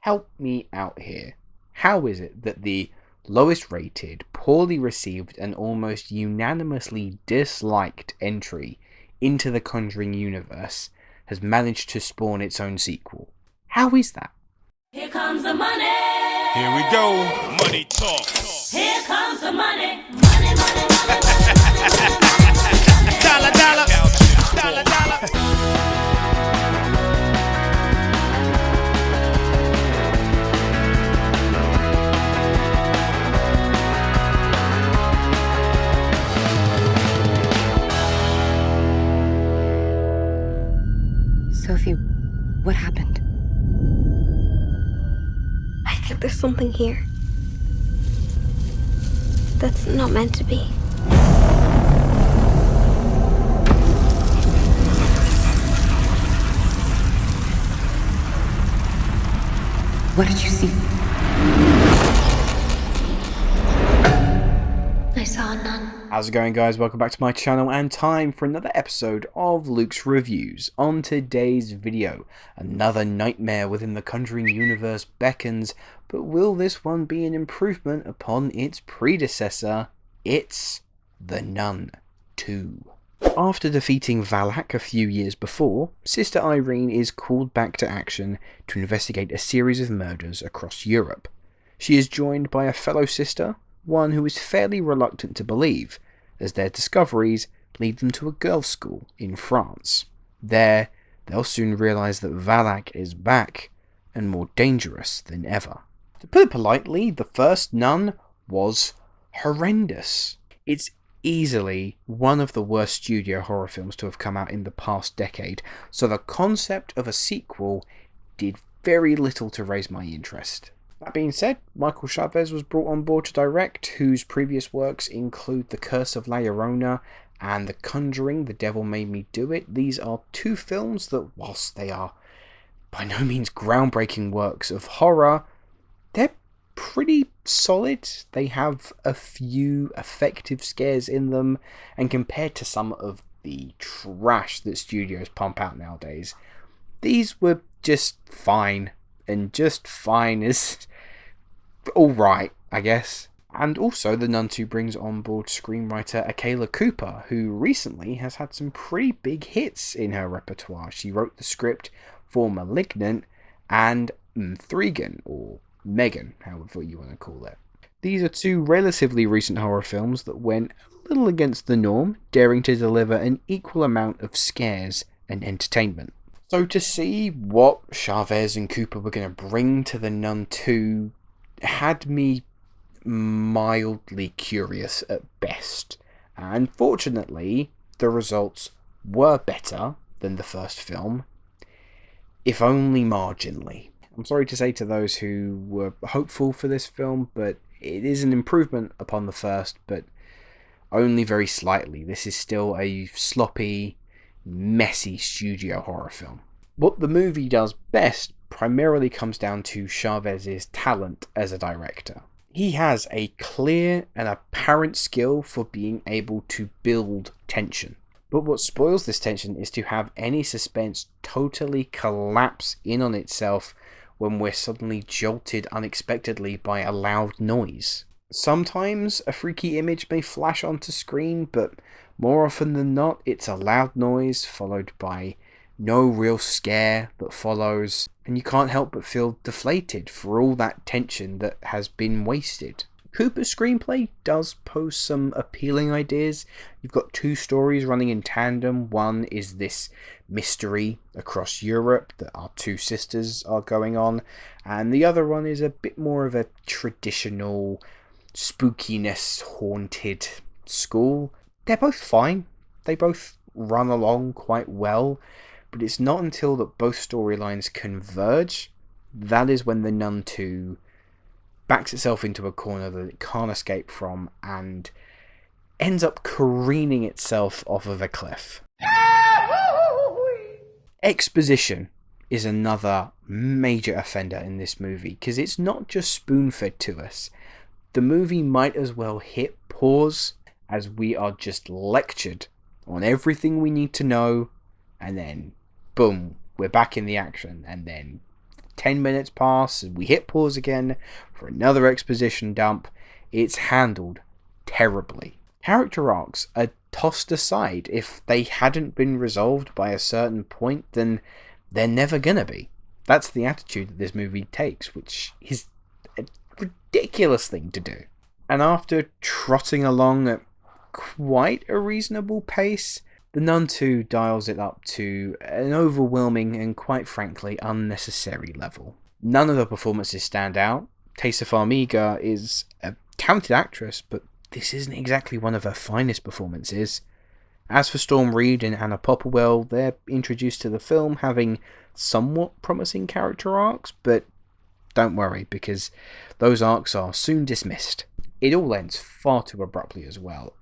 help me out here. How is it that the lowest rated, poorly received, and almost unanimously disliked entry into the Conjuring universe has managed to spawn its own sequel? How is that? Here comes the money. Here we go. Money talk. Here comes the money. Money, money, money, money. Dollar, dollar. Dollar, dollar. Sophie, what happened? I think there's something here that's not meant to be. What did you see? I saw a nun. How's it going, guys? Welcome back to my channel and time for another episode of Luke's Reviews. On today's video, another nightmare within the Conjuring universe beckons, but will this one be an improvement upon its predecessor? It's the Nun II. After defeating Valak a few years before, Sister Irene is called back to action to investigate a series of murders across Europe. She is joined by a fellow sister, one who is fairly reluctant to believe, as their discoveries lead them to a girls' school in France. There, they'll soon realise that Valak is back, and more dangerous than ever. To put it politely, the first Nun was horrendous. It's easily one of the worst studio horror films to have come out in the past decade, so the concept of a sequel did very little to raise my interest. That being said, Michael Chaves was brought on board to direct, whose previous works include The Curse of La Llorona and The Conjuring, The Devil Made Me Do It. These are two films that, whilst they are by no means groundbreaking works of horror, they're pretty solid. They have a few effective scares in them, and compared to some of the trash that studios pump out nowadays, these were just fine. And just fine is alright, I guess. And also, the Nun II brings on board screenwriter Akela Cooper, who recently has had some pretty big hits in her repertoire. She wrote the script for Malignant and Threegan, or Megan, however you want to call it. These are two relatively recent horror films that went a little against the norm, daring to deliver an equal amount of scares and entertainment. So to see what Chaves and Cooper were going to bring to the Nun II had me mildly curious at best. And fortunately, the results were better than the first film, if only marginally. I'm sorry to say to those who were hopeful for this film, but it is an improvement upon the first, but only very slightly. This is still a sloppy, messy studio horror film. What the movie does best primarily comes down to Chaves' talent as a director. He has a clear and apparent skill for being able to build tension. But what spoils this tension is to have any suspense totally collapse in on itself when we're suddenly jolted unexpectedly by a loud noise. Sometimes a freaky image may flash onto screen, but more often than not, it's a loud noise followed by no real scare that follows, and you can't help but feel deflated for all that tension that has been wasted. Cooper's screenplay does pose some appealing ideas. You've got two stories running in tandem. One is this mystery across Europe that our two sisters are going on, and the other one is a bit more of a traditional spookiness haunted school. They're both fine. They both run along quite well, but it's not until that both storylines converge that is when the Nun II backs itself into a corner that it can't escape from and ends up careening itself off of a cliff. Exposition is another major offender in this movie, because it's not just spoon-fed to us. The movie might as well hit pause as we are just lectured on everything we need to know, and then boom, we're back in the action, and then 10 minutes pass and we hit pause again for another exposition dump. It's handled terribly. Character arcs are tossed aside. If they hadn't been resolved by a certain point, then they're never gonna be. That's the attitude that this movie takes, which is a ridiculous thing to do. And after trotting along at quite a reasonable pace, the Nun II dials it up to an overwhelming and quite frankly unnecessary level. None of the performances stand out. Taissa Farmiga is a talented actress, but this isn't exactly one of her finest performances. As for Storm Reid and Anna Popplewell, they're introduced to the film having somewhat promising character arcs, but don't worry, because those arcs are soon dismissed. It all ends far too abruptly as well.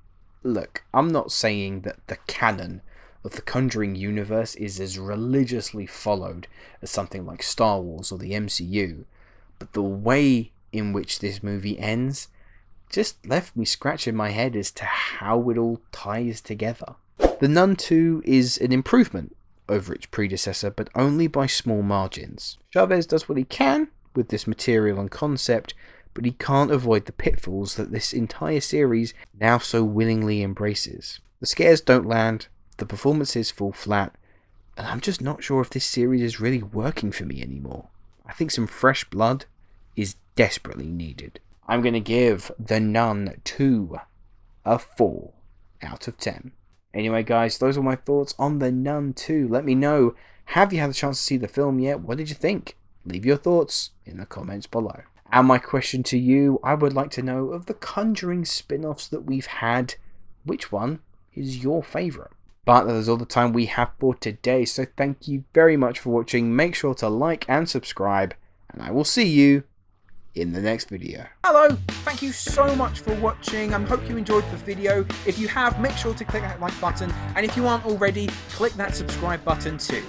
Look, I'm not saying that the canon of the Conjuring universe is as religiously followed as something like Star Wars or the MCU, but the way in which this movie ends just left me scratching my head as to how it all ties together. The Nun II is an improvement over its predecessor, but only by small margins. Chaves does what he can with this material and concept, but he can't avoid the pitfalls that this entire series now so willingly embraces. The scares don't land, the performances fall flat, and I'm just not sure if this series is really working for me anymore. I think some fresh blood is desperately needed. I'm going to give The Nun II a 4 out of 10. Anyway guys, those are my thoughts on The Nun II. Let me know, have you had a chance to see the film yet? What did you think? Leave your thoughts in the comments below. And my question to you, I would like to know, of the Conjuring spin-offs that we've had, which one is your favourite? But that is all the time we have for today, so thank you very much for watching. Make sure to like and subscribe, and I will see you in the next video. Hello, thank you so much for watching. I hope you enjoyed the video. If you have, make sure to click that like button, and if you aren't already, click that subscribe button too.